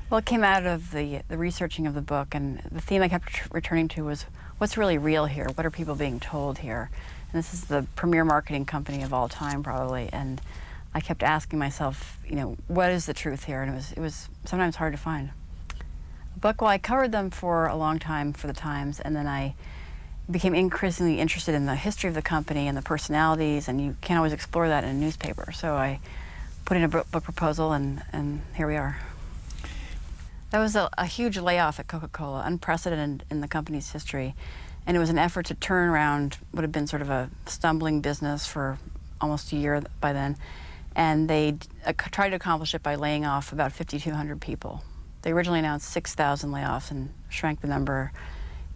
Well, it came out of the researching of the book, and the theme I kept returning to was, what's really real here? What are people being told here? And this is the premier marketing company of all time, probably, and I kept asking myself, what is the truth here? And it was sometimes hard to find. But I covered them for a long time for the Times, and then I became increasingly interested in the history of the company and the personalities, and you can't always explore that in a newspaper. So I put in a book proposal, and here we are. That was a huge layoff at Coca-Cola, unprecedented in the company's history. And it was an effort to turn around what had been sort of a stumbling business for almost a year by then. And they tried to accomplish it by laying off about 5,200 people. They originally announced 6,000 layoffs and shrank the number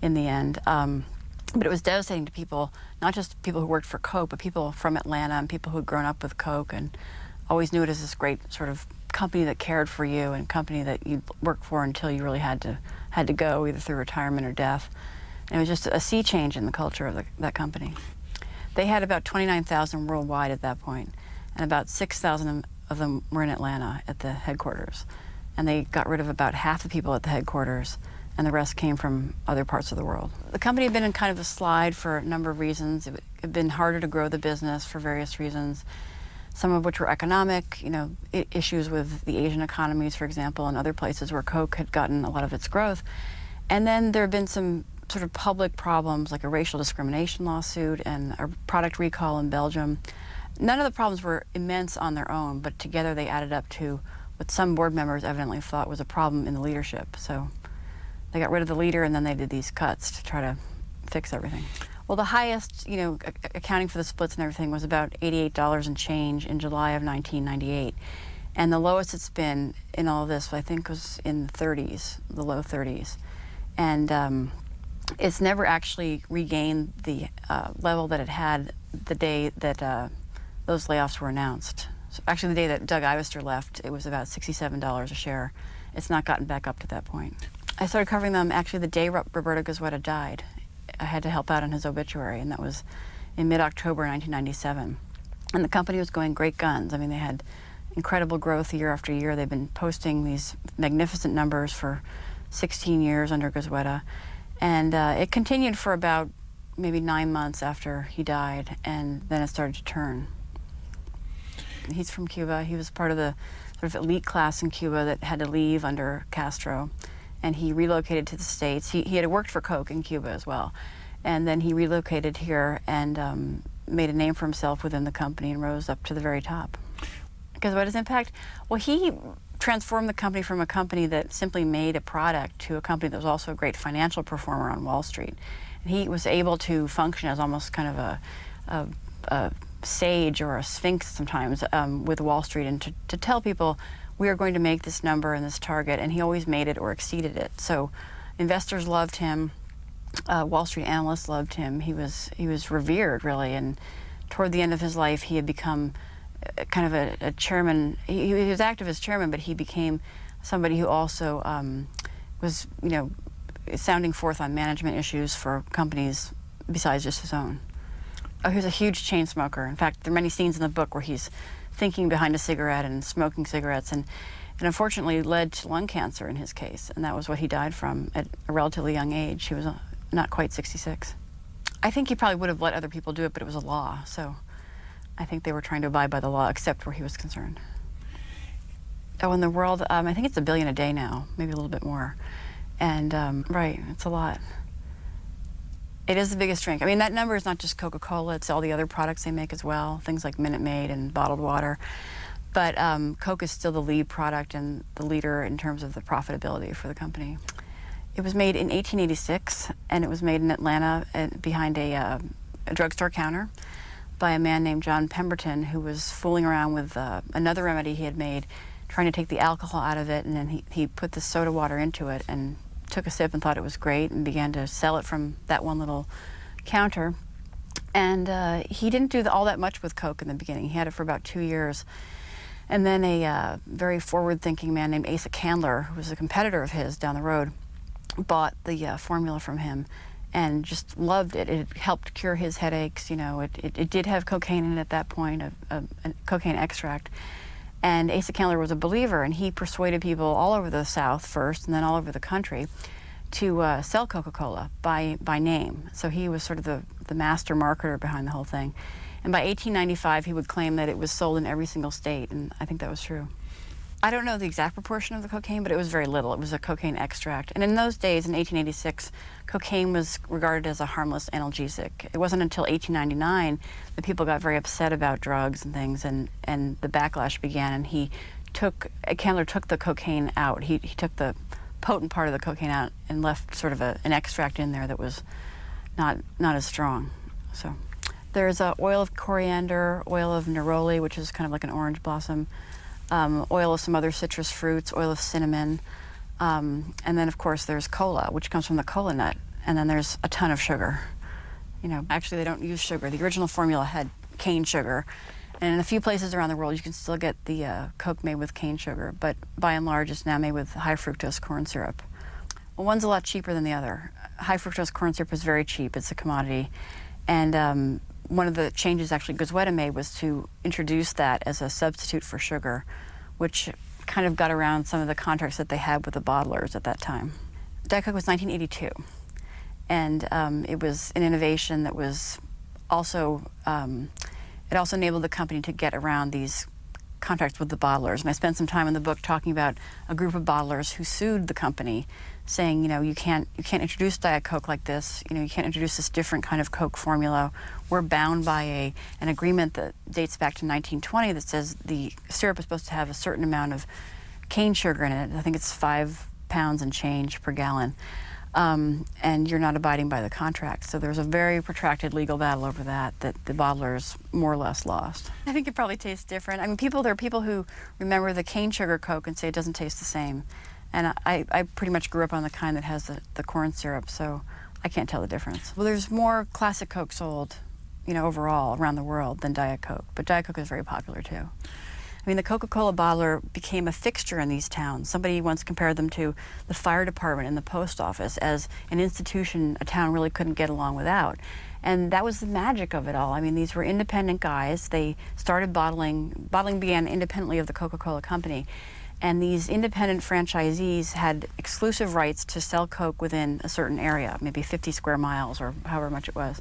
in the end. But it was devastating to people, not just people who worked for Coke, but people from Atlanta and people who had grown up with Coke and always knew it as this great sort of company that cared for you and company that you'd work for until you really had to go, either through retirement or death. And it was just a sea change in the culture of that company. They had about 29,000 worldwide at that point, and about 6,000 of them were in Atlanta at the headquarters. And they got rid of about half the people at the headquarters, and the rest came from other parts of the world. The company had been in kind of a slide for a number of reasons. It had been harder to grow the business for various reasons, some of which were economic, issues with the Asian economies, for example, and other places where Coke had gotten a lot of its growth. And then there have been some sort of public problems, like a racial discrimination lawsuit and a product recall in Belgium. None of the problems were immense on their own, but together they added up to what some board members evidently thought was a problem in the leadership. So they got rid of the leader, and then they did these cuts to try to fix everything. Well, the highest, accounting for the splits and everything, was about $88 and change in July of 1998. And the lowest it's been in all of this, I think, was in the 30s, the low 30s. And it's never actually regained the level that it had the day that those layoffs were announced. So actually, the day that Doug Ivester left, it was about $67 a share. It's not gotten back up to that point. I started covering them actually the day Roberto Goizueta died. I had to help out on his obituary, and that was in mid-October 1997. And the company was going great guns. I mean, they had incredible growth year after year. They've been posting these magnificent numbers for 16 years under Goizueta. And it continued for about maybe 9 months after he died, and then it started to turn. He's from Cuba. He was part of the sort of elite class in Cuba that had to leave under Castro. And he relocated to the States. He had worked for Coke in Cuba as well. And then he relocated here and made a name for himself within the company and rose up to the very top. Because what his impact? Well, he transformed the company from a company that simply made a product to a company that was also a great financial performer on Wall Street. And he was able to function as almost kind of a sage or a Sphinx sometimes with Wall Street, and to tell people, we are going to make this number and this target, and he always made it or exceeded it. So investors loved him, Wall Street analysts loved him. He was revered, really, and toward the end of his life, he had become kind of a chairman. He was active as chairman, but he became somebody who also was, sounding forth on management issues for companies besides just his own. He was a huge chain smoker. In fact, there are many scenes in the book where he's thinking behind a cigarette and smoking cigarettes, and unfortunately led to lung cancer in his case, and that was what he died from at a relatively young age. He was not quite 66. I think he probably would have let other people do it, but it was a law, so I think they were trying to abide by the law, except where he was concerned. Oh, in the world, I think it's $1 billion a day now, maybe a little bit more. And, right, it's a lot. It is the biggest drink. I mean, that number is not just Coca-Cola, it's all the other products they make as well, things like Minute Maid and bottled water. But Coke is still the lead product and the leader in terms of the profitability for the company. It was made in 1886, and it was made in Atlanta behind a drugstore counter by a man named John Pemberton, who was fooling around with another remedy he had made, trying to take the alcohol out of it, and then he put the soda water into it and took a sip and thought it was great and began to sell it from that one little counter. And he didn't do all that much with Coke in the beginning. He had it for about 2 years. And then a very forward-thinking man named Asa Candler, who was a competitor of his down the road, bought the formula from him and just loved it. It helped cure his headaches. It did have cocaine in it at that point, a cocaine extract. And Asa Candler was a believer, and he persuaded people all over the South first, and then all over the country, to sell Coca-Cola by name. So he was sort of the master marketer behind the whole thing. And by 1895, he would claim that it was sold in every single state, and I think that was true. I don't know the exact proportion of the cocaine, but it was very little. It was a cocaine extract. And in those days, in 1886, cocaine was regarded as a harmless analgesic. It wasn't until 1899 that people got very upset about drugs and things, and the backlash began, and Candler took the cocaine out. He took the potent part of the cocaine out and left sort of an extract in there that was not as strong. So there's oil of coriander, oil of neroli, which is kind of like an orange blossom, oil of some other citrus fruits, oil of cinnamon, and then of course there's cola, which comes from the cola nut, and then there's a ton of sugar. Actually they don't use sugar. The original formula had cane sugar, and in a few places around the world you can still get the Coke made with cane sugar, but by and large it's now made with high fructose corn syrup. Well, one's a lot cheaper than the other. High fructose corn syrup is very cheap. It's a commodity, and one of the changes actually Goizueta made was to introduce that as a substitute for sugar, which kind of got around some of the contracts that they had with the bottlers at that time. Diet Coke was 1982, and it was an innovation that was also, it also enabled the company to get around these contracts with the bottlers. And I spent some time in the book talking about a group of bottlers who sued the company, saying, you can't introduce Diet Coke like this. You can't introduce this different kind of Coke formula. We're bound by an agreement that dates back to 1920 that says the syrup is supposed to have a certain amount of cane sugar in it. I think it's 5 pounds and change per gallon. And you're not abiding by the contract. So there was a very protracted legal battle over that the bottlers more or less lost. I think it probably tastes different. I mean, there are people who remember the cane sugar Coke and say it doesn't taste the same. And I pretty much grew up on the kind that has the corn syrup, so I can't tell the difference. Well, there's more classic Coke sold, overall around the world than Diet Coke, but Diet Coke is very popular too. I mean, the Coca-Cola bottler became a fixture in these towns. Somebody once compared them to the fire department and the post office as an institution a town really couldn't get along without. And that was the magic of it all. I mean, these were independent guys. They started bottling. Bottling began independently of the Coca-Cola company. And these independent franchisees had exclusive rights to sell Coke within a certain area, maybe 50 square miles or however much it was.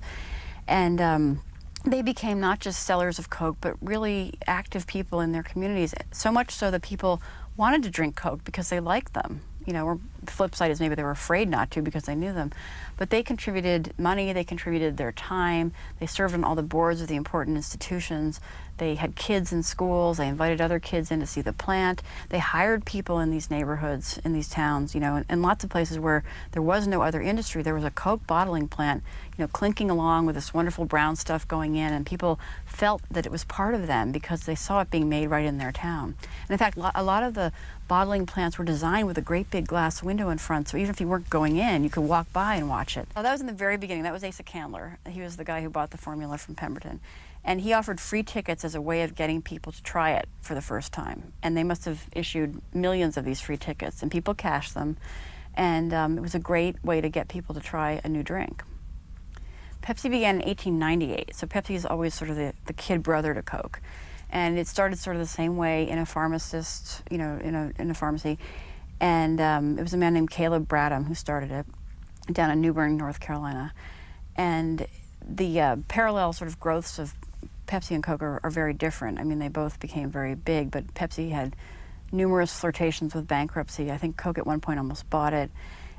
And they became not just sellers of Coke, but really active people in their communities, so much so that people wanted to drink Coke because they liked them. Or the flip side is maybe they were afraid not to because they knew them. But they contributed money, they contributed their time, they served on all the boards of the important institutions, they had kids in schools, they invited other kids in to see the plant, they hired people in these neighborhoods, in these towns, and lots of places where there was no other industry. There was a Coke bottling plant, clinking along with this wonderful brown stuff going in, and people felt that it was part of them because they saw it being made right in their town. And in fact, a lot of the bottling plants were designed with a great big glass window in front, so even if you weren't going in, you could walk by and watch it. That was in the very beginning. That was Asa Candler. He was the guy who bought the formula from Pemberton. And he offered free tickets as a way of getting people to try it for the first time. And they must have issued millions of these free tickets, and people cashed them. And it was a great way to get people to try a new drink. Pepsi began in 1898, so Pepsi is always sort of the kid brother to Coke. And it started sort of the same way in a pharmacist, in a pharmacy. And it was a man named Caleb Bradham who started it down in New Bern, North Carolina. And the parallel sort of growths of Pepsi and Coke are very different. I mean, they both became very big, but Pepsi had numerous flirtations with bankruptcy. I think Coke at one point almost bought it.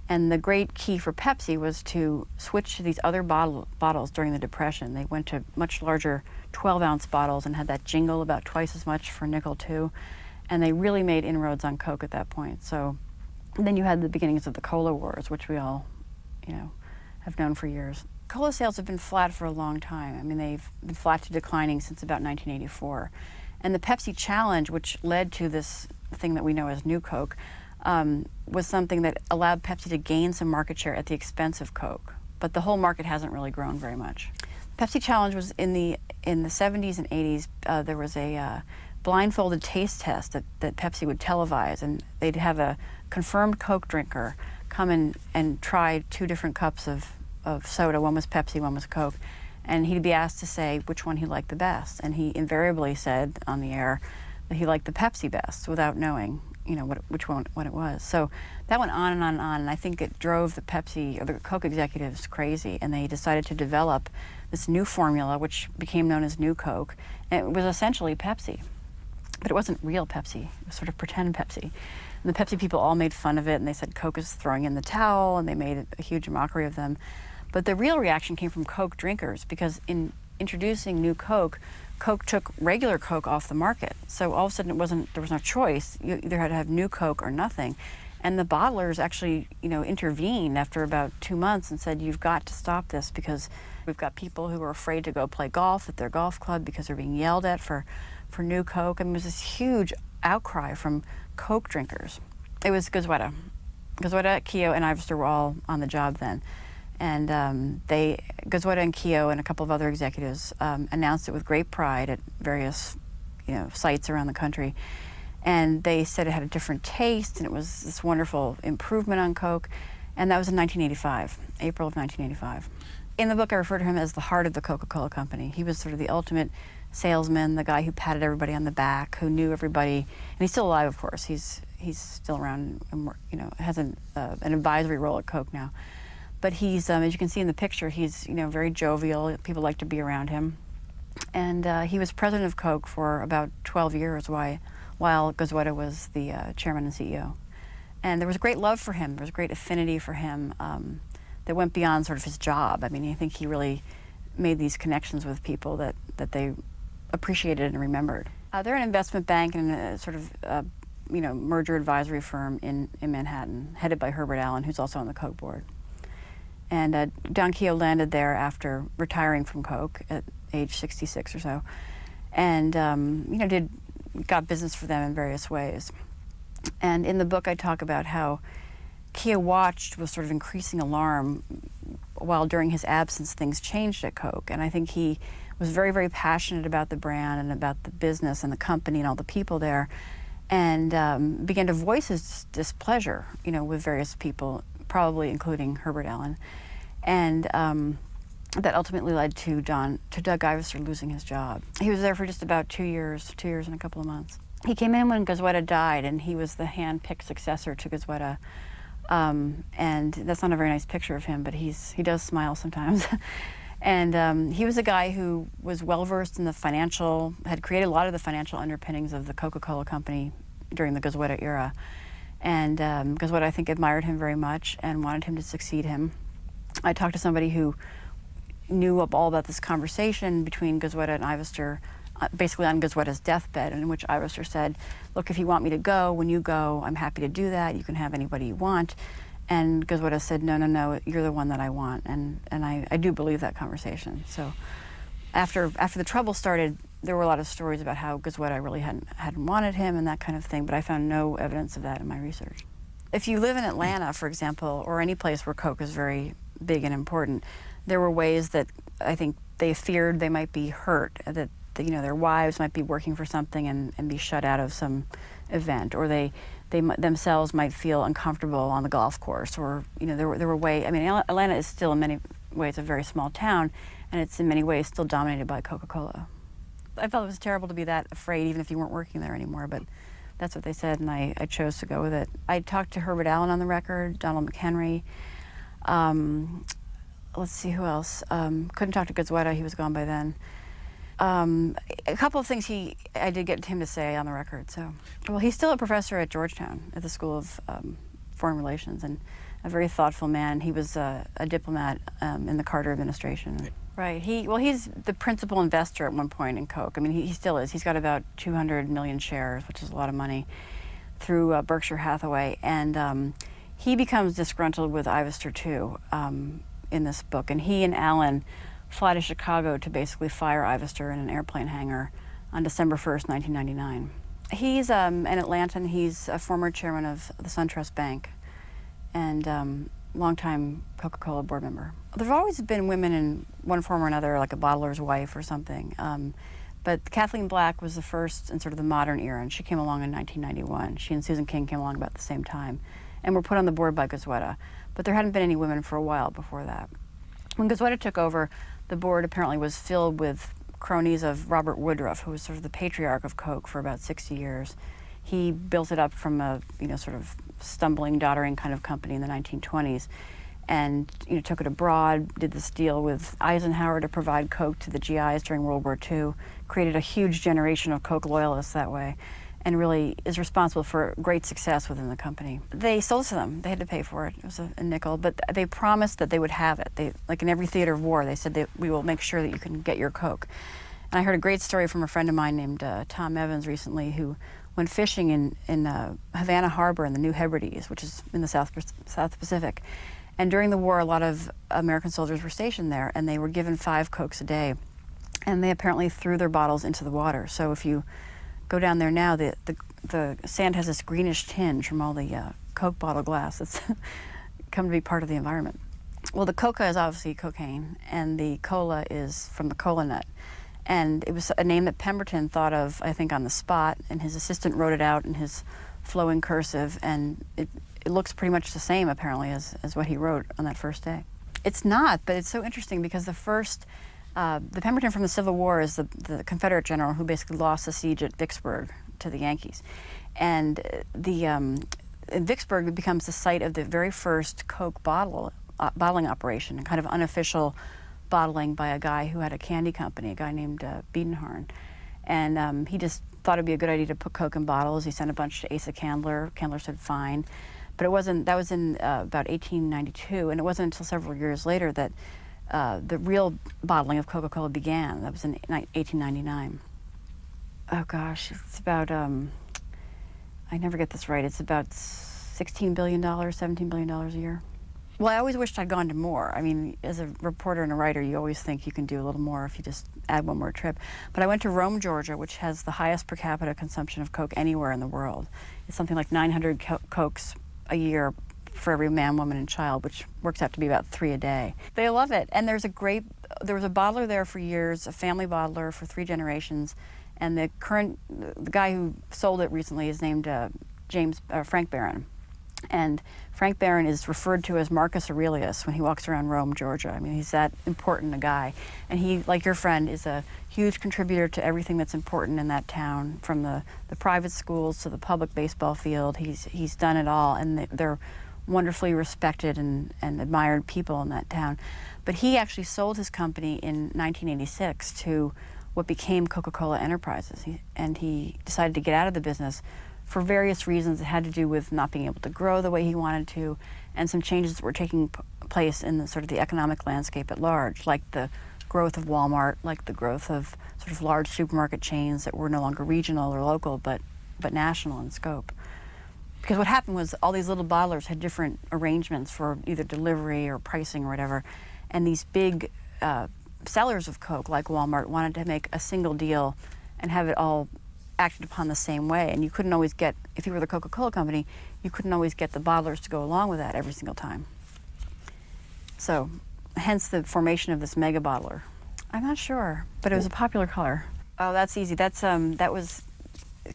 And the great key for Pepsi was to switch to these other bottles during the Depression. They went to much larger 12-ounce bottles and had that jingle about twice as much for nickel too. And they really made inroads on Coke at that point. So then you had the beginnings of the cola wars, which we all, have known for years. Cola sales have been flat for a long time. I mean, they've been flat to declining since about 1984. And the Pepsi challenge, which led to this thing that we know as New Coke, was something that allowed Pepsi to gain some market share at the expense of Coke. But the whole market hasn't really grown very much. Pepsi challenge was in the 70s and 80s. There was a blindfolded taste test that Pepsi would televise, and they'd have a confirmed Coke drinker come in and try 2 different cups of soda. One was Pepsi, one was Coke, and he'd be asked to say which one he liked the best. And he invariably said on the air he liked the Pepsi best without knowing, which one it was. So that went on and on and on, and I think it drove the Pepsi or the Coke executives crazy, and they decided to develop this new formula, which became known as New Coke, and it was essentially Pepsi. But it wasn't real Pepsi. It was sort of pretend Pepsi. And the Pepsi people all made fun of it, and they said Coke is throwing in the towel, and they made a huge mockery of them. But the real reaction came from Coke drinkers, because in introducing New Coke, Coke took regular Coke off the market. So all of a sudden there was no choice. You either had to have New Coke or nothing. And the bottlers actually, intervened after about 2 months and said, you've got to stop this, because we've got people who are afraid to go play golf at their golf club because they're being yelled at for New Coke. I mean, it was this huge outcry from Coke drinkers. It was Goizueta. Goizueta, Keough, and Ivester were all on the job then. And Goizueta and Keough and a couple of other executives announced it with great pride at various, sites around the country. And they said it had a different taste, and it was this wonderful improvement on Coke. And that was in 1985, April of 1985. In the book, I refer to him as the heart of the Coca-Cola company. He was sort of the ultimate salesman, the guy who patted everybody on the back, who knew everybody. And he's still alive, of course. He's still around, and has an advisory role at Coke now. But he's, as you can see in the picture, he's very jovial. People like to be around him. And he was president of Coke for about 12 years while Goizueta was the chairman and CEO. And there was great love for him. There was great affinity for him that went beyond sort of his job. I mean, I think he really made these connections with people that they appreciated and remembered. They're an investment bank and a sort of merger advisory firm in Manhattan, headed by Herbert Allen, who's also on the Coke board. And Don Keough landed there after retiring from Coke at age 66 or so, and got business for them in various ways. And in the book, I talk about how Keough watched with sort of increasing alarm while during his absence things changed at Coke. And I think he was very, very passionate about the brand and about the business and the company and all the people there, and began to voice his displeasure, with various people, probably including Herbert Allen. And that ultimately led to Doug Ivester losing his job. He was there for just about 2 years and a couple of months. He came in when Goizueta died, and he was the hand-picked successor to Goizueta. And that's not a very nice picture of him, but he does smile sometimes. And he was a guy who was well-versed in had created a lot of the financial underpinnings of the Coca-Cola company during the Goizueta era. And Goizueta, I think, admired him very much and wanted him to succeed him. I talked to somebody who knew all about this conversation between Goizueta and Ivester, basically on Goizueta's deathbed, in which Ivester said, look, if you want me to go, when you go, I'm happy to do that. You can have anybody you want. And Goizueta said, no, you're the one that I want. And I do believe that conversation. So after the trouble started, there were a lot of stories about how Goizueta really hadn't wanted him and that kind of thing, but I found no evidence of that in my research. If you live in Atlanta, for example, or any place where Coke is very big and important, there were ways that I think they feared they might be hurt, that their wives might be working for something and be shut out of some event, or they themselves might feel uncomfortable on the golf course, or there were ways. I mean, Atlanta is still in many ways a very small town, and it's in many ways still dominated by Coca-Cola. I felt it was terrible to be that afraid, even if you weren't working there anymore, but that's what they said, and I chose to go with it. I talked to Herbert Allen on the record, Donald McHenry. Let's see who else. Couldn't talk to Goizueta, he was gone by then. A couple of things I did get him to say on the record. So, well, he's still a professor at Georgetown at the School of Foreign Relations, and a very thoughtful man. He was a diplomat in the Carter administration. Right. He's the principal investor at one point in Coke. I mean, he still is. He's got about 200 million shares, which is a lot of money, through Berkshire Hathaway, and he becomes disgruntled with Ivester too in this book, and he and Allen fly to Chicago to basically fire Ivester in an airplane hangar on December 1st, 1999. He's an Atlantan. He's a former chairman of the SunTrust Bank and longtime Coca-Cola board member. There's always been women in one form or another, like a bottler's wife or something. But Kathleen Black was the first in sort of the modern era, and she came along in 1991. She and Susan King came along about the same time and were put on the board by Goizueta. But there hadn't been any women for a while before that. When Goizueta took over, the board apparently was filled with cronies of Robert Woodruff, who was sort of the patriarch of Coke for about 60 years. He built it up from a, sort of stumbling, doddering kind of company in the 1920s, and took it abroad, did this deal with Eisenhower to provide Coke to the GIs during World War II, created a huge generation of Coke loyalists that way, and really is responsible for great success within the company. They sold to them. They had to pay for it. It was a nickel, but they promised that they would have it. They, like in every theater of war, they said we will make sure that you can get your Coke. And I heard a great story from a friend of mine named Tom Evans recently, who went fishing in Havana Harbor in the New Hebrides, which is in the South Pacific. And during the war, a lot of American soldiers were stationed there, and they were given 5 Cokes a day. And they apparently threw their bottles into the water. So if you go down there now, the sand has this greenish tinge from all the Coke bottle glass that's come to be part of the environment. Well, the Coca is obviously cocaine, and the cola is from the cola nut. And it was a name that Pemberton thought of, I think, on the spot, and his assistant wrote it out in his flowing cursive, and it looks pretty much the same, apparently, as what he wrote on that first day. It's not, but it's so interesting because the Pemberton from the Civil War is the Confederate general who basically lost the siege at Vicksburg to the Yankees. And Vicksburg becomes the site of the very first Coke bottling operation, a kind of unofficial bottling by a guy who had a candy company, a guy named Biedenharn. And he just thought it'd be a good idea to put Coke in bottles. He sent a bunch to Asa Candler. Candler said fine. But that was in about 1892, and it wasn't until several years later that the real bottling of Coca-Cola began. That was in 1899. Oh gosh, it's about, I never get this right, it's about $16 billion, $17 billion a year. Well, I always wished I'd gone to more. I mean, as a reporter and a writer, you always think you can do a little more if you just add one more trip. But I went to Rome, Georgia, which has the highest per capita consumption of Coke anywhere in the world. It's something like 900 Cokes a year for every man, woman, and child, which works out to be about 3 a day. They love it. And there was a bottler there for years, a family bottler for 3 generations. And the guy who sold it recently is named Frank Barron. And Frank Barron is referred to as Marcus Aurelius when he walks around Rome, Georgia. I mean, he's that important a guy. And he, like your friend, is a huge contributor to everything that's important in that town, from the private schools to the public baseball field. He's done it all, and they're wonderfully respected and admired people in that town. But he actually sold his company in 1986 to what became Coca-Cola Enterprises. And he decided to get out of the business for various reasons. It had to do with not being able to grow the way he wanted to, and some changes that were taking place in the economic landscape at large, like the growth of Walmart, like the growth of sort of large supermarket chains that were no longer regional or local, but national in scope. Because what happened was all these little bottlers had different arrangements for either delivery or pricing or whatever, and these big sellers of Coke, like Walmart, wanted to make a single deal and have it all acted upon the same way. And you couldn't always get, if you were the Coca-Cola company, you couldn't always get the bottlers to go along with that every single time. So, hence the formation of this mega bottler. I'm not sure, but it was a popular color. Oh, that's easy. That was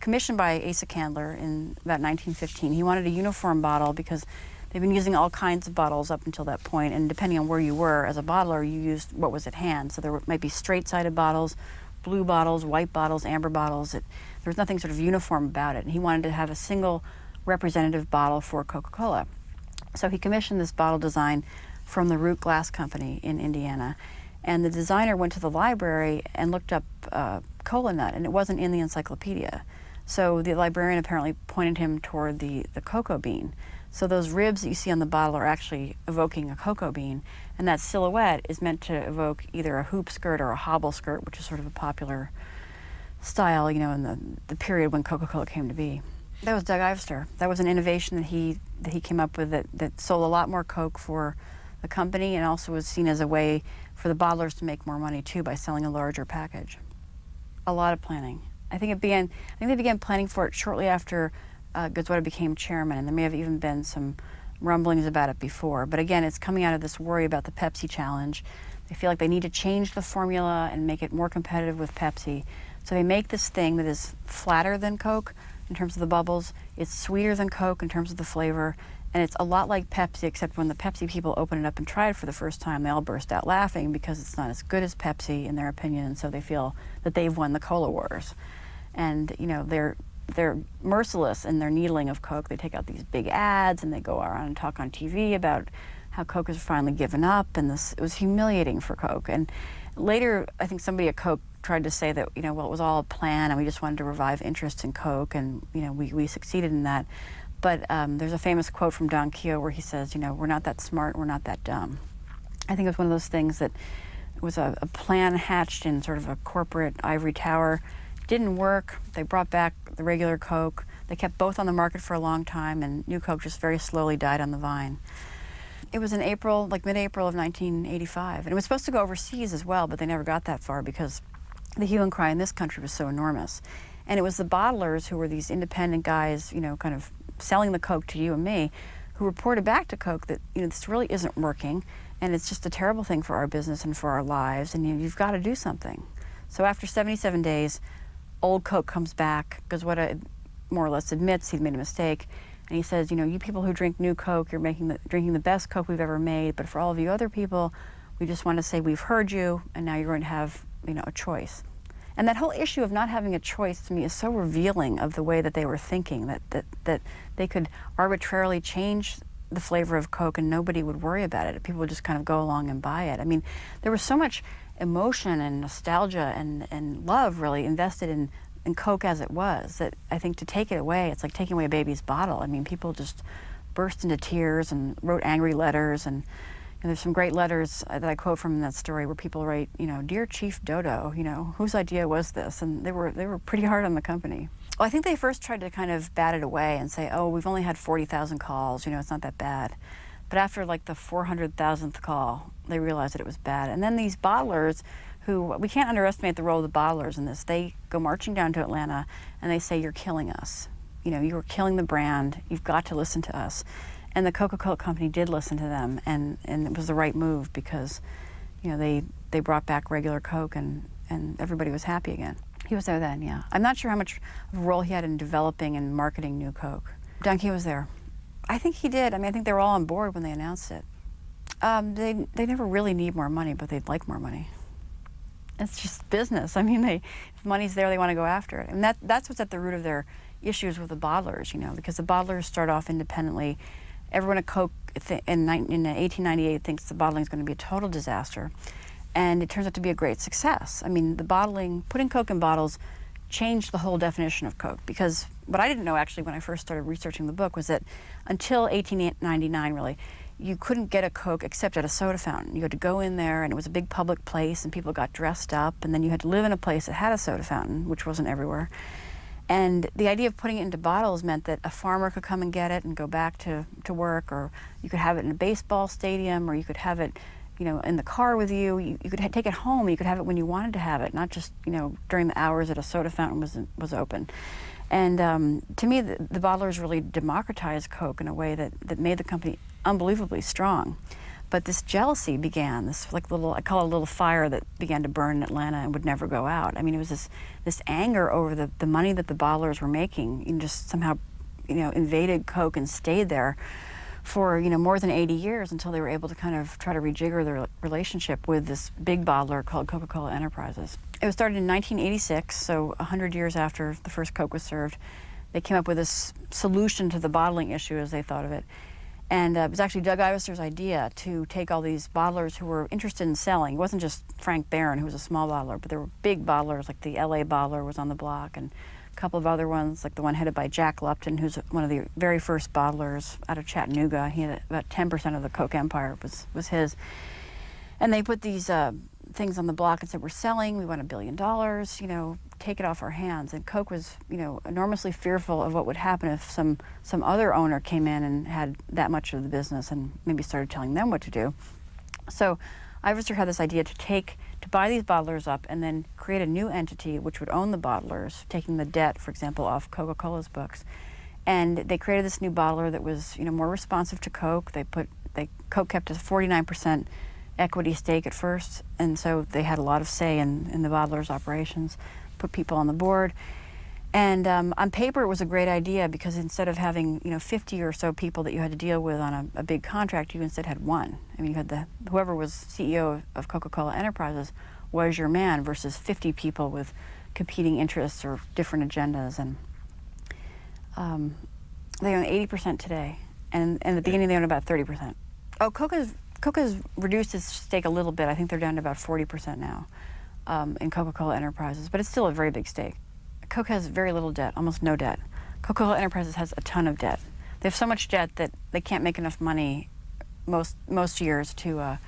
commissioned by Asa Candler in about 1915. He wanted a uniform bottle because they've been using all kinds of bottles up until that point, and depending on where you were as a bottler, you used what was at hand. So there might be straight-sided bottles, blue bottles, white bottles, amber bottles. There was nothing sort of uniform about it, and he wanted to have a single representative bottle for Coca-Cola. So he commissioned this bottle design from the Root Glass Company in Indiana, and the designer went to the library and looked up cola nut, and it wasn't in the encyclopedia. So the librarian apparently pointed him toward the cocoa bean. So those ribs that you see on the bottle are actually evoking a cocoa bean, and that silhouette is meant to evoke either a hoop skirt or a hobble skirt, which is sort of a popular style, in the period when Coca-Cola came to be. That was Doug Ivester. That was an innovation that he came up with that sold a lot more Coke for the company, and also was seen as a way for the bottlers to make more money too by selling a larger package. A lot of planning. I think they began planning for it shortly after Goizueta became chairman, and there may have even been some rumblings about it before. But again, it's coming out of this worry about the Pepsi challenge. They feel like they need to change the formula and make it more competitive with Pepsi. So they make this thing that is flatter than Coke in terms of the bubbles. It's sweeter than Coke in terms of the flavor, And it's a lot like Pepsi, except when the Pepsi people open it up and try it for the first time, they all burst out laughing because it's not as good as Pepsi in their opinion, and so they feel that they've won the cola wars. And they're merciless in their needling of Coke. They take out these big ads and they go around and talk on TV about how Coke has finally given up, and it was humiliating for Coke. And later, I think somebody at Coke tried to say that, well, it was all a plan and we just wanted to revive interest in Coke, and, we succeeded in that. But there's a famous quote from Don Keough where he says, we're not that smart, we're not that dumb. I think it was one of those things that was a plan hatched in sort of a corporate ivory tower. Didn't work. They brought back the regular Coke. They kept both on the market for a long time, and New Coke just very slowly died on the vine. It was in April, like mid-April of 1985. And it was supposed to go overseas as well, but they never got that far because the hue and cry in this country was so enormous. And it was the bottlers, who were these independent guys, kind of selling the Coke to you and me, who reported back to Coke that, this really isn't working, and it's just a terrible thing for our business and for our lives, and you've got to do something. So after 77 days, old Coke comes back. Goizueta more or less admits he'd made a mistake, and he says, you people who drink New Coke, you're drinking the best Coke we've ever made, but for all of you other people, we just want to say we've heard you, and now you're going to have, a choice. And that whole issue of not having a choice, to me, is so revealing of the way that they were thinking, that they could arbitrarily change the flavor of Coke and nobody would worry about it. People would just kind of go along and buy it. I mean, there was so much emotion and nostalgia and love really invested in Coke as it was, that I think to take it away, it's like taking away a baby's bottle. I mean, people just burst into tears and wrote angry letters, and there's some great letters that I quote from that story where people write, Dear Chief Dodo, whose idea was this? And they were pretty hard on the company. Well, I think they first tried to kind of bat it away and say, oh, we've only had 40,000 calls, it's not that bad. But after like the 400,000th call, they realized that it was bad. And then these bottlers, who, we can't underestimate the role of the bottlers in this, they go marching down to Atlanta and they say, you're killing us. You're killing the brand, you've got to listen to us. And the Coca-Cola company did listen to them, and it was the right move because, they brought back regular Coke and everybody was happy again. He was there then, yeah. I'm not sure how much of a role he had in developing and marketing New Coke. Don Keough was there. I think he did. I think they were all on board when they announced it. They never really need more money, but they'd like more money. It's just business. If money's there, they want to go after it. And that's what's at the root of their issues with the bottlers, because the bottlers start off independently. Everyone at Coke in 1898 thinks the bottling is going to be a total disaster, and it turns out to be a great success. The bottling, putting Coke in bottles, changed the whole definition of Coke, because what I didn't know actually when I first started researching the book was that until 1899 really, you couldn't get a Coke except at a soda fountain. You had to go in there, and it was a big public place, and people got dressed up, and then you had to live in a place that had a soda fountain, which wasn't everywhere. And the idea of putting it into bottles meant that a farmer could come and get it and go back to work, or you could have it in a baseball stadium, or you could have it, in the car with you. You could take it home, and you could have it when you wanted to have it, not just, during the hours that a soda fountain was open. And to me, the bottlers really democratized Coke in a way that made the company unbelievably strong. But this jealousy began, this I call it a little fire that began to burn in Atlanta and would never go out. It was this anger over the money that the bottlers were making, and just somehow, invaded Coke and stayed there for, more than 80 years until they were able to kind of try to rejigger their relationship with this big bottler called Coca-Cola Enterprises. It was started in 1986, so 100 years after the first Coke was served. They came up with this solution to the bottling issue, as they thought of it. And it was actually Doug Ivester's idea to take all these bottlers who were interested in selling. It wasn't just Frank Barron, who was a small bottler, but there were big bottlers, like the LA bottler was on the block, and a couple of other ones, like the one headed by Jack Lupton, who's one of the very first bottlers out of Chattanooga. He had about 10% of the Coke empire was his. And they put these things on the block and said, we're selling, we want $1 billion, take it off our hands. And Coke was, enormously fearful of what would happen if some other owner came in and had that much of the business and maybe started telling them what to do. So Ivester had this idea to buy these bottlers up and then create a new entity which would own the bottlers, taking the debt, for example, off Coca-Cola's books. And they created this new bottler that was, more responsive to Coke. Coke kept a 49% equity stake at first, and so they had a lot of say in the bottlers' operations, put people on the board. And on paper, it was a great idea because instead of having 50 or so people that you had to deal with on a big contract, you instead had one. I mean, you had whoever was CEO of Coca-Cola Enterprises was your man versus 50 people with competing interests or different agendas. And they own 80% today, and in the beginning they owned about 30%. Oh, Coca's reduced its stake a little bit. I think they're down to about 40% now in Coca-Cola Enterprises, but it's still a very big stake. Coke has very little debt, almost no debt. Coca-Cola Enterprises has a ton of debt. They have so much debt that they can't make enough money most years to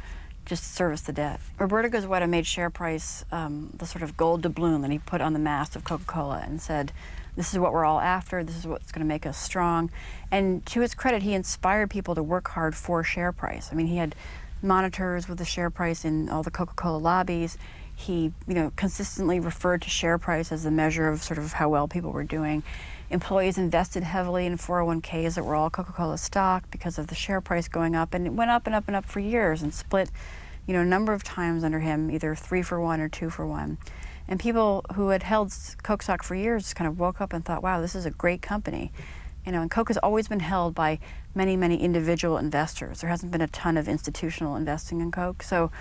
just service the debt. Roberto Goizueta made share price the sort of gold doubloon that he put on the mast of Coca-Cola and said, this is what we're all after, this is what's going to make us strong. And to his credit, he inspired people to work hard for share price. I mean, he had monitors with the share price in all the Coca-Cola lobbies. He, consistently referred to share price as the measure of sort of how well people were doing. Employees invested heavily in 401ks that were all Coca-Cola stock because of the share price going up, and it went up and up and up for years and split, a number of times under him, either 3-for-1 or 2-for-1. And people who had held Coke stock for years kind of woke up and thought, wow, this is a great company. And Coke has always been held by many, many individual investors. There hasn't been a ton of institutional investing in Coke. So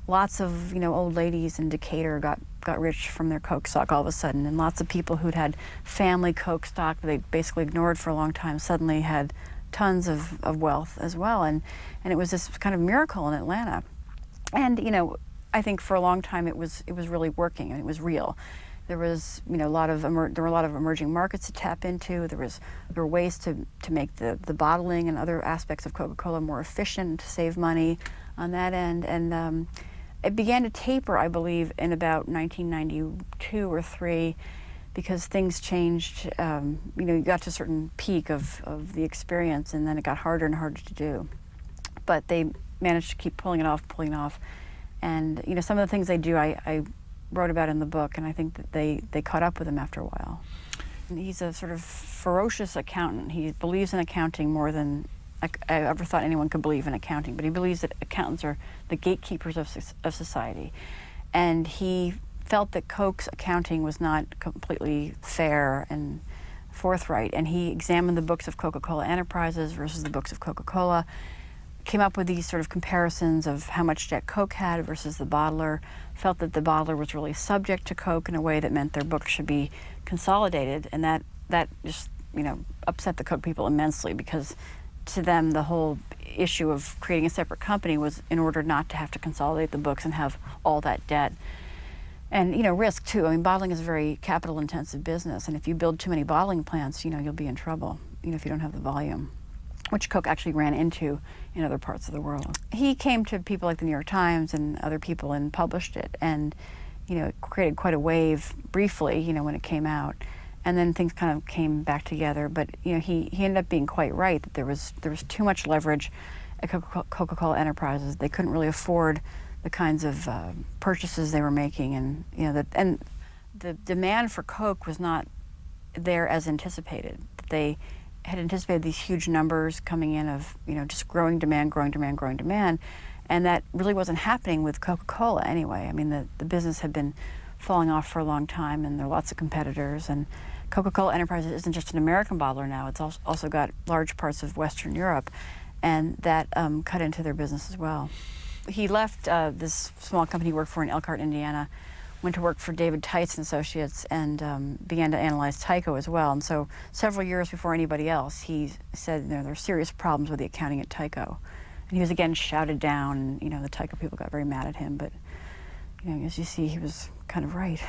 lots of, old ladies in Decatur got rich from their Coke stock all of a sudden. And lots of people who'd had family Coke stock that they basically ignored for a long time suddenly had tons of wealth as well. And it was this kind of miracle in Atlanta. And, I think for a long time it was really working and it was real. There was, there were a lot of emerging markets to tap into. There were ways to make the bottling and other aspects of Coca-Cola more efficient, to save money on that end. And it began to taper, I believe, in about 1992 or 3, because things changed. You got to a certain peak of the experience, and then it got harder and harder to do. But they managed to keep pulling it off. And some of the things they do, I wrote about in the book, and I think that they caught up with him after a while. And he's a sort of ferocious accountant. He believes in accounting more than I ever thought anyone could believe in accounting, but he believes that accountants are the gatekeepers of society. And he felt that Coke's accounting was not completely fair and forthright, and he examined the books of Coca-Cola Enterprises versus the books of Coca-Cola, came up with these sort of comparisons of how much debt Coke had versus the bottler, felt that the bottler was really subject to Coke in a way that meant their books should be consolidated, and that just, upset the Coke people immensely, because to them the whole issue of creating a separate company was in order not to have to consolidate the books and have all that debt. And, risk too. I mean, bottling is a very capital intensive business, and if you build too many bottling plants, you'll be in trouble, if you don't have the volume, which Coke actually ran into in other parts of the world. He came to people like the New York Times and other people and published it, and it created quite a wave briefly, when it came out, and then things kind of came back together. But he ended up being quite right that there was too much leverage at Coca-Cola Enterprises. They couldn't really afford the kinds of purchases they were making, and the demand for Coke was not there as anticipated. They had anticipated these huge numbers coming in of, just growing demand, and that really wasn't happening with Coca-Cola anyway. I mean, the business had been falling off for a long time, and there are lots of competitors, and Coca-Cola Enterprises isn't just an American bottler now, it's also got large parts of Western Europe, and that cut into their business as well. He left this small company he worked for in Elkhart, Indiana, went to work for David Tice and Associates, and began to analyze Tyco as well. And so several years before anybody else, he said there are serious problems with the accounting at Tyco. And he was again shouted down, and the Tyco people got very mad at him, but as you see, he was kind of right.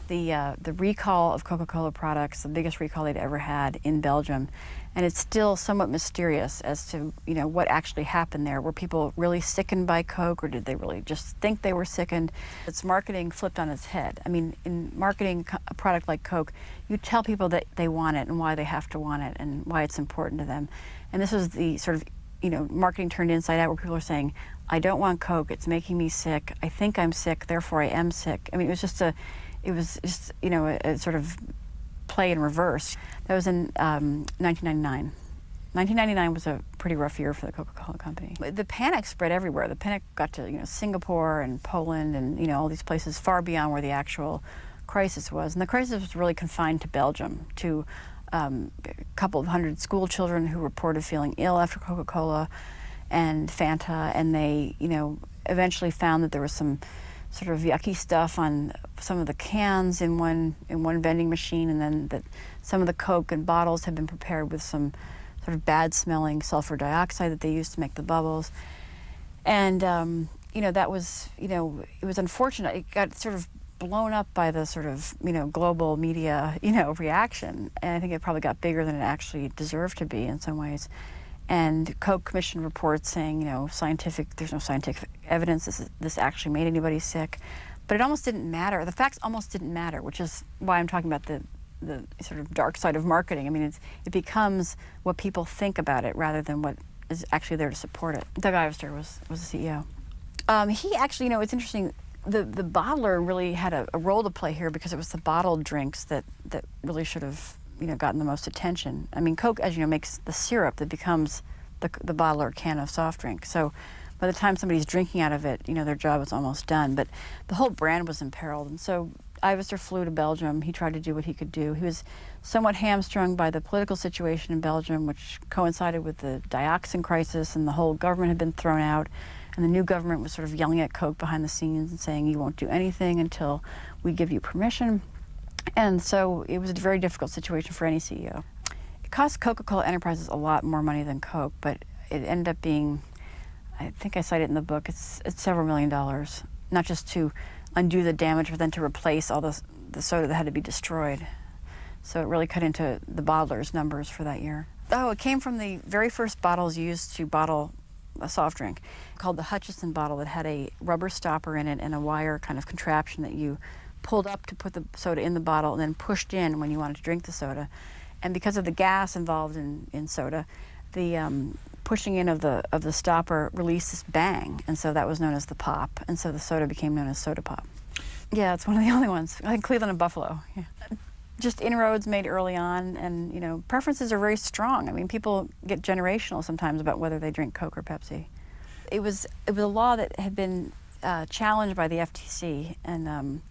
The recall of Coca-Cola products, the biggest recall they'd ever had in Belgium, and it's still somewhat mysterious as to what actually happened there. Were people really sickened by Coke, or did they really just think they were sickened? Its marketing flipped on its head. I mean, in marketing a product like Coke, you tell people that they want it and why they have to want it and why it's important to them. And this was the sort of marketing turned inside out, where people are saying, I don't want Coke, it's making me sick, I think I'm sick, therefore I am sick. I mean, it was just a sort of play in reverse. That was in 1999. 1999 was a pretty rough year for the Coca-Cola company. The panic spread everywhere. The panic got to Singapore and Poland and all these places far beyond where the actual crisis was. And the crisis was really confined to Belgium, to a couple of hundred school children who reported feeling ill after Coca-Cola and Fanta, and they, eventually found that there was some sort of yucky stuff on some of the cans in one vending machine, and then that some of the Coke and bottles had been prepared with some sort of bad-smelling sulfur dioxide that they used to make the bubbles. And that was, it was unfortunate. It got sort of blown up by the sort of, global media, reaction. And I think it probably got bigger than it actually deserved to be in some ways. And Coke commissioned reports saying, there's no scientific evidence this actually made anybody sick. But it almost didn't matter. The facts almost didn't matter, which is why I'm talking about the sort of dark side of marketing. I mean, it becomes what people think about it rather than what is actually there to support it. Doug Ivester was the CEO. He actually, it's interesting, the bottler really had a role to play here, because it was the bottled drinks that really should have gotten the most attention. I mean, Coke, as you know, makes the syrup that becomes the bottle or can of soft drink. So by the time somebody's drinking out of it, their job is almost done. But the whole brand was imperiled. And so Ivester flew to Belgium. He tried to do what he could do. He was somewhat hamstrung by the political situation in Belgium, which coincided with the dioxin crisis, and the whole government had been thrown out. And the new government was sort of yelling at Coke behind the scenes and saying, you won't do anything until we give you permission. And so it was a very difficult situation for any CEO. It cost Coca-Cola Enterprises a lot more money than Coke, but it ended up being, I think I cite it in the book, it's several $1 million, not just to undo the damage, but then to replace all the soda that had to be destroyed. So it really cut into the bottlers' numbers for that year. Oh, it came from the very first bottles used to bottle a soft drink, called the Hutchison bottle, that had a rubber stopper in it and a wire kind of contraption that you pulled up to put the soda in the bottle and then pushed in when you wanted to drink the soda. And because of the gas involved in soda, the pushing in of the stopper released this bang, and so that was known as the pop, and so the soda became known as soda pop. Yeah, it's one of the only ones. I think Cleveland and Buffalo. Yeah. Just inroads made early on, and preferences are very strong. I mean, people get generational sometimes about whether they drink Coke or Pepsi. It was a law that had been challenged by the FTC and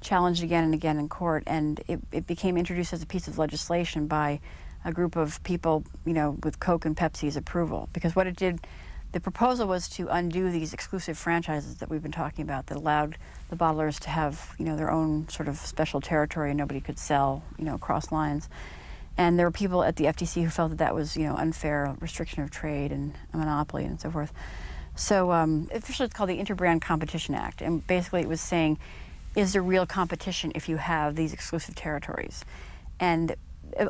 challenged again and again in court, and it became introduced as a piece of legislation by a group of people, with Coke and Pepsi's approval. Because what it did, the proposal was to undo these exclusive franchises that we've been talking about that allowed the bottlers to have, their own sort of special territory and nobody could sell, across lines. And there were people at the FTC who felt that was, unfair restriction of trade and a monopoly and so forth. So officially it's called the Interbrand Competition Act, and basically it was saying, is there real competition if you have these exclusive territories? And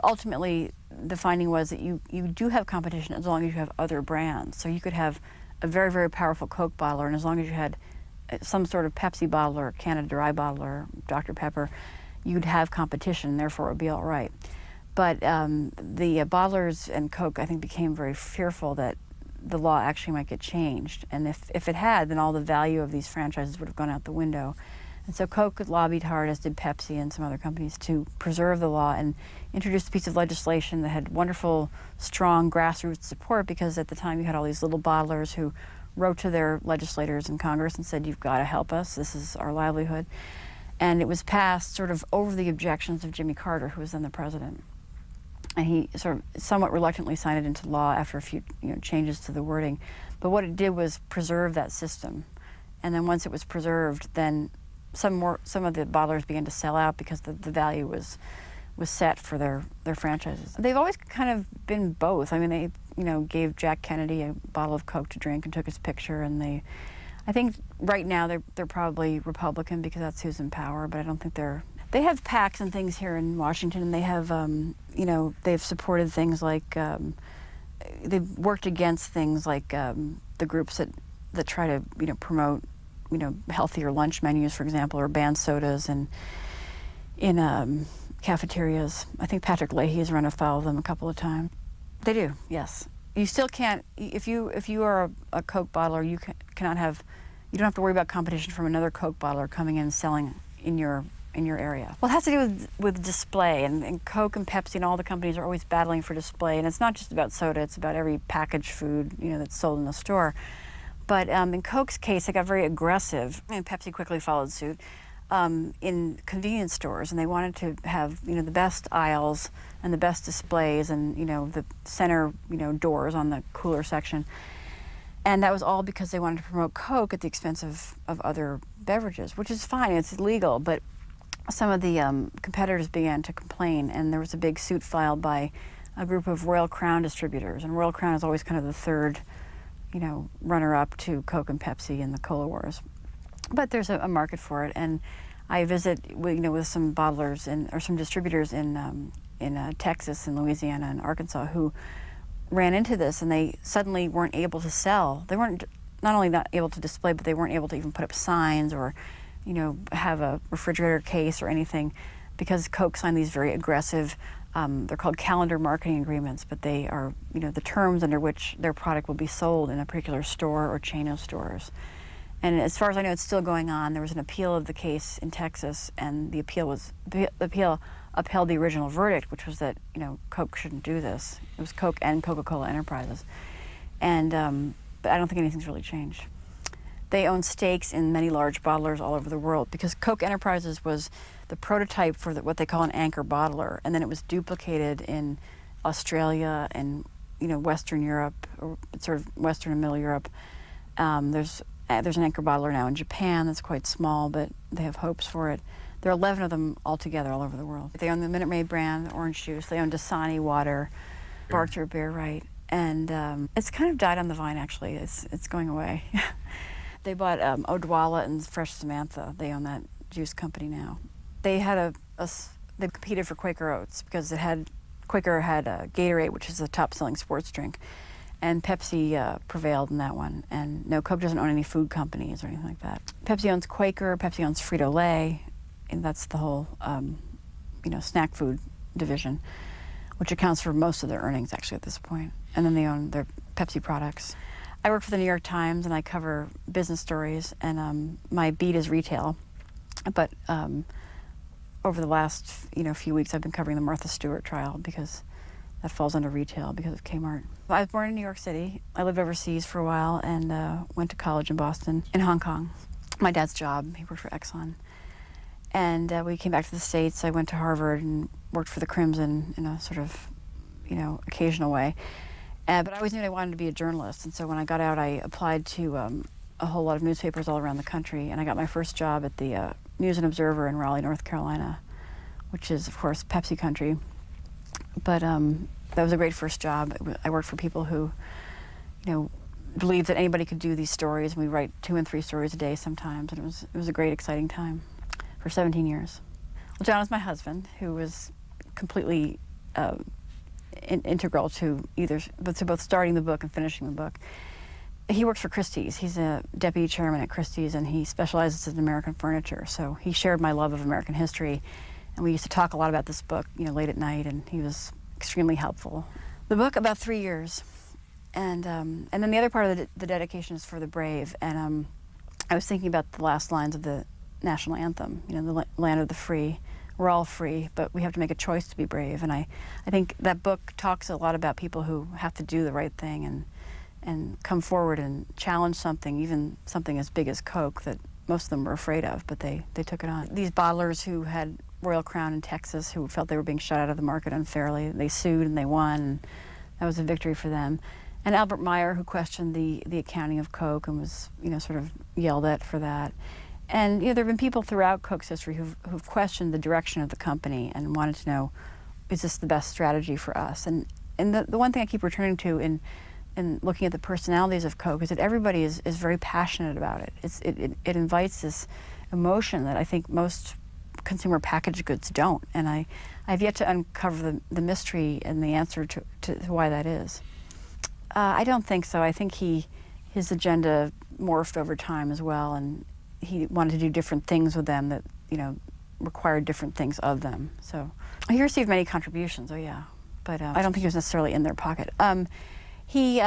ultimately, the finding was that you do have competition as long as you have other brands. So you could have a very, very powerful Coke bottler, and as long as you had some sort of Pepsi bottler, Canada Dry bottler, Dr. Pepper, you'd have competition, therefore it would be all right. But the bottlers and Coke, I think, became very fearful that the law actually might get changed. And if it had, then all the value of these franchises would have gone out the window. And so Coke lobbied hard, as did Pepsi and some other companies, to preserve the law and introduced a piece of legislation that had wonderful, strong grassroots support, because at the time you had all these little bottlers who wrote to their legislators in Congress and said, you've got to help us, this is our livelihood. And it was passed sort of over the objections of Jimmy Carter, who was then the president. And he sort of somewhat reluctantly signed it into law after a few changes to the wording. But what it did was preserve that system. And then once it was preserved, then some of the bottlers began to sell out because the value was set for their franchises. They've always kind of been both. I mean, they gave Jack Kennedy a bottle of Coke to drink and took his picture, and I think right now they're probably Republican because that's who's in power, but I don't think they have PACs and things here in Washington, and they have they've supported things like they've worked against things like the groups that try to promote healthier lunch menus, for example, or ban sodas in cafeterias. I think Patrick Leahy has run afoul of them a couple of times. They do, yes. You still can't, if you are a Coke bottler, you don't have to worry about competition from another Coke bottler coming in and selling in your area. Well, it has to do with display, and Coke and Pepsi and all the companies are always battling for display, and it's not just about soda, it's about every packaged food that's sold in the store. But in Coke's case, it got very aggressive, and Pepsi quickly followed suit. in convenience stores, and they wanted to have, you know, the best aisles and the best displays, and, you know, the center, you know, doors on the cooler section. And that was all because they wanted to promote Coke at the expense of other beverages, which is fine, it's illegal, but some of the competitors began to complain, and there was a big suit filed by a group of Royal Crown distributors, and Royal Crown is always kind of the third, you know, runner-up to Coke and Pepsi in the cola wars. But there's a market for it, and I visit, you know, with some bottlers or some distributors in Texas and Louisiana and Arkansas who ran into this, and they suddenly weren't able to sell. They weren't not only not able to display, but they weren't able to even put up signs or, you know, have a refrigerator case or anything, because Coke signed these very aggressive, they're called calendar marketing agreements, but they are, you know, the terms under which their product will be sold in a particular store or chain of stores. And as far as I know, it's still going on. There was an appeal of the case in Texas, and the appeal upheld the original verdict, which was that, you know, Coke shouldn't do this. It was Coke and Coca-Cola Enterprises, and but I don't think anything's really changed. They own stakes in many large bottlers all over the world, because Coke Enterprises was the prototype for what they call an anchor bottler, and then it was duplicated in Australia and, you know, Western Europe, or sort of Western and Middle Europe. There's an anchor bottler now in Japan that's quite small, but they have hopes for it. There are 11 of them altogether all over the world. They own the Minute Maid brand, orange juice. They own Dasani water, Barker Bear Right, and it's kind of died on the vine, actually. It's going away. They bought Odwalla and Fresh Samantha. They own that juice company now. They had they competed for Quaker Oats because Quaker had Gatorade, which is the top-selling sports drink, and Pepsi prevailed in that one. And no, Coke doesn't own any food companies or anything like that. Pepsi owns Quaker, Pepsi owns Frito-Lay, and that's the whole, you know, snack food division, which accounts for most of their earnings actually at this point. And then they own their Pepsi products. I work for the New York Times, and I cover business stories, and my beat is retail. But over the last, you know, few weeks, I've been covering the Martha Stewart trial, because that falls under retail because of Kmart. I was born in New York City. I lived overseas for a while and went to college in Boston, in Hong Kong. My dad's job, he worked for Exxon. And we came back to the States. I went to Harvard and worked for the Crimson in a sort of, you know, occasional way. But I always knew I wanted to be a journalist. And so when I got out, I applied to a whole lot of newspapers all around the country. And I got my first job at the News and Observer in Raleigh, North Carolina, which is, of course, Pepsi country. But that was a great first job. I worked for people who, you know, believed that anybody could do these stories. And we write 2 and 3 stories a day sometimes. And it was a great, exciting time for 17 years. Well, John is my husband, who was completely integral to both starting the book and finishing the book. He works for Christie's. He's a deputy chairman at Christie's, and he specializes in American furniture. So he shared my love of American history, and we used to talk a lot about this book, you know, late at night, and he was extremely helpful. The book, about 3 years, and then the other part of the dedication is for the brave. And I was thinking about the last lines of the national anthem. You know, the land of the free. We're all free, but we have to make a choice to be brave. And I think that book talks a lot about people who have to do the right thing and come forward and challenge something, even something as big as Coke that most of them were afraid of, but they took it on. These bottlers who had Royal Crown in Texas, who felt they were being shut out of the market unfairly, they sued and they won, and that was a victory for them. And Albert Meyer, who questioned the accounting of Coke and was, you know, sort of yelled at for that. And, you know, there have been people throughout Coke's history who've questioned the direction of the company and wanted to know, is this the best strategy for us? And the one thing I keep returning to in looking at the personalities of Coke is that everybody is very passionate about it. It invites this emotion that I think most consumer packaged goods don't. And I've yet to uncover the mystery and the answer to why that is. I don't think so. I think his agenda morphed over time as well, and he wanted to do different things with them that, you know, required different things of them. So he received many contributions, oh yeah, but I don't think he was necessarily in their pocket. He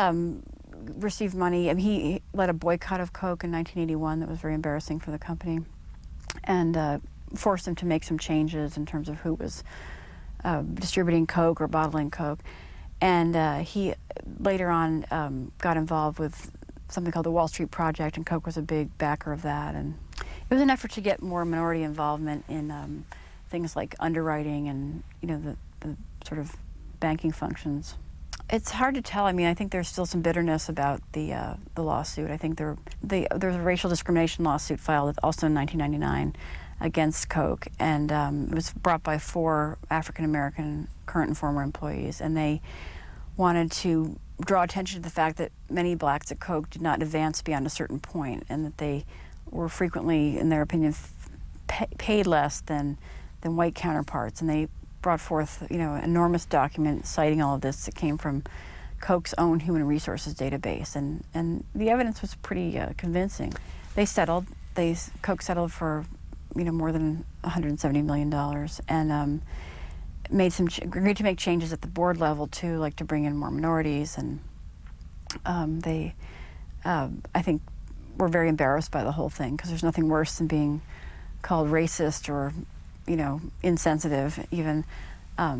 received money. I mean, he led a boycott of Coke in 1981 that was very embarrassing for the company, and forced him to make some changes in terms of who was distributing Coke or bottling Coke. And he later on got involved with something called the Wall Street Project, and Coke was a big backer of that. And It was an effort to get more minority involvement in things like underwriting and, the sort of banking functions. It's hard to tell. I mean, I think there's still some bitterness about the lawsuit. I think there's a racial discrimination lawsuit filed also in 1999 against Coke, and it was brought by 4 African-American current and former employees, and they wanted to draw attention to the fact that many blacks at Coke did not advance beyond a certain point, and that they were frequently, in their opinion, paid less than white counterparts. And they brought forth, an enormous document citing all of this that came from Coke's own human resources database, and the evidence was pretty convincing. They settled. Coke settled for, more than $170 million, and agreed to make changes at the board level too, like to bring in more minorities, and they, I think, were very embarrassed by the whole thing, because there's nothing worse than being called racist or, insensitive, even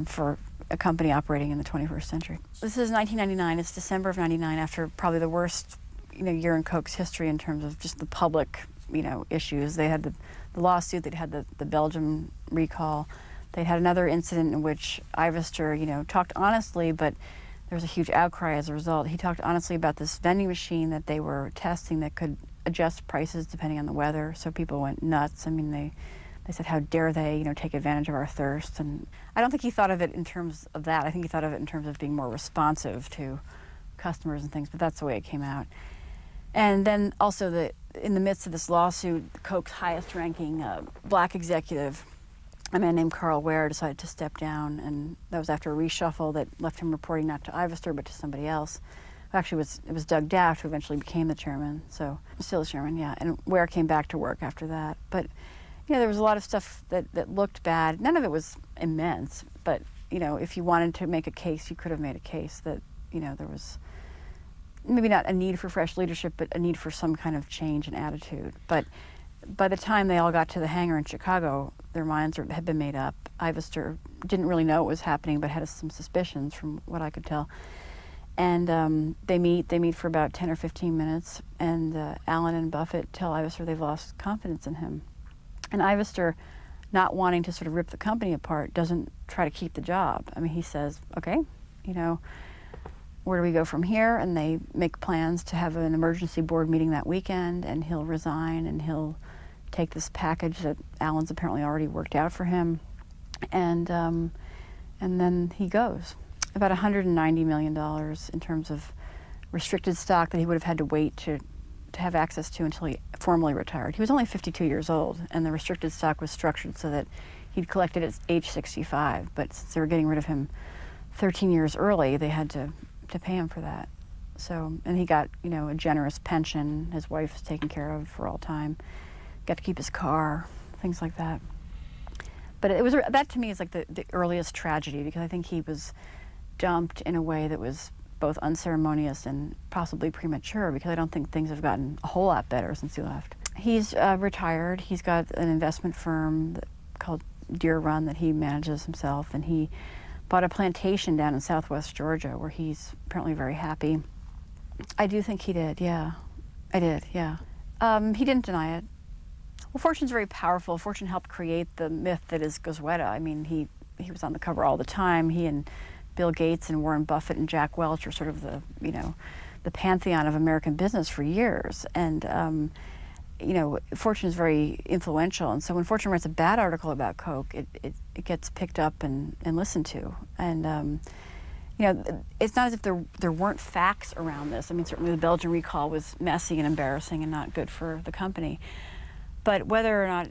for a company operating in the 21st century. This is 1999. It's December of '99, after probably the worst, year in Coke's history in terms of just the public, issues. They had the lawsuit. They'd had the Belgian recall. They had another incident in which Ivester, talked honestly, but there was a huge outcry as a result. He talked honestly about this vending machine that they were testing that could adjust prices depending on the weather. So people went nuts. I mean, they said, how dare they, take advantage of our thirst? And I don't think he thought of it in terms of that. I think he thought of it in terms of being more responsive to customers and things, but that's the way it came out. And then also in the midst of this lawsuit, Coke's highest ranking black executive, a man named Carl Ware, decided to step down, and that was after a reshuffle that left him reporting not to Ivester but to somebody else. Actually, it was Doug Daft who eventually became the chairman, so still the chairman, yeah. And Ware came back to work after that. But there was a lot of stuff that looked bad. None of it was immense, but if you wanted to make a case, you could have made a case that there was maybe not a need for fresh leadership, but a need for some kind of change in attitude. But by the time they all got to the hangar in Chicago, their minds had been made up. Ivester didn't really know what was happening, but had some suspicions from what I could tell. And they meet for about 10 or 15 minutes, and Allen and Buffett tell Ivester they've lost confidence in him. And Ivester, not wanting to sort of rip the company apart, doesn't try to keep the job. I mean, he says, okay, where do we go from here? And they make plans to have an emergency board meeting that weekend, and he'll resign, and he'll take this package that Allen's apparently already worked out for him, and then he goes. About $190 million in terms of restricted stock that he would have had to wait to have access to until he formally retired. He was only 52 years old, and the restricted stock was structured so that he'd collected at age 65, but since they were getting rid of him 13 years early, they had to pay him for that. So, and he got, a generous pension. His wife was taken care of for all time. Got to keep his car, things like that. But that to me is like the earliest tragedy, because I think he was dumped in a way that was both unceremonious and possibly premature, because I don't think things have gotten a whole lot better since he left. He's retired. He's got an investment firm called Deer Run that he manages himself, and he bought a plantation down in southwest Georgia where he's apparently very happy. I do think he did, yeah. I did, yeah. He didn't deny it. Well, Fortune's very powerful. Fortune helped create the myth that is Goizueta. I mean, he was on the cover all the time. He and Bill Gates and Warren Buffett and Jack Welch were sort of the pantheon of American business for years. And, Fortune is very influential. And so when Fortune writes a bad article about Coke, it gets picked up and listened to. And, it's not as if there weren't facts around this. I mean, certainly the Belgian recall was messy and embarrassing and not good for the company. But whether or not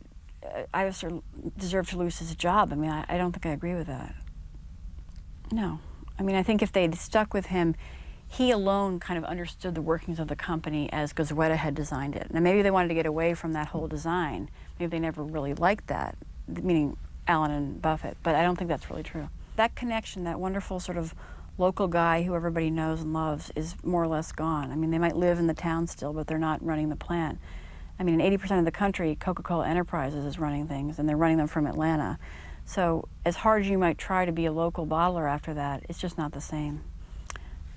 Ivester deserved to lose his job, I mean, I don't think I agree with that. No. I mean, I think if they'd stuck with him, he alone kind of understood the workings of the company as Goizueta had designed it. Now, maybe they wanted to get away from that whole design. Maybe they never really liked that, meaning Allen and Buffett, but I don't think that's really true. That connection, that wonderful sort of local guy who everybody knows and loves, is more or less gone. I mean, they might live in the town still, but they're not running the plant. I mean, in 80% of the country, Coca-Cola Enterprises is running things, and they're running them from Atlanta. So as hard as you might try to be a local bottler after that, it's just not the same.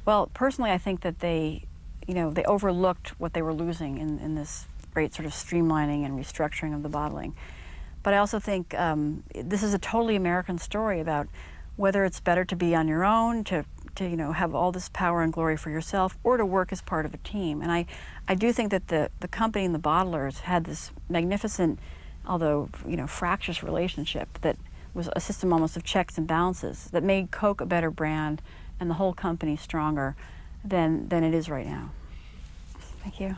Well, personally, I think that they overlooked what they were losing in this great sort of streamlining and restructuring of the bottling. But I also think this is a totally American story about whether it's better to be on your own, to have all this power and glory for yourself, or to work as part of a team. And I do think that the company and the bottlers had this magnificent, although fractious relationship that was a system almost of checks and balances that made Coke a better brand and the whole company stronger than it is right now. Thank you.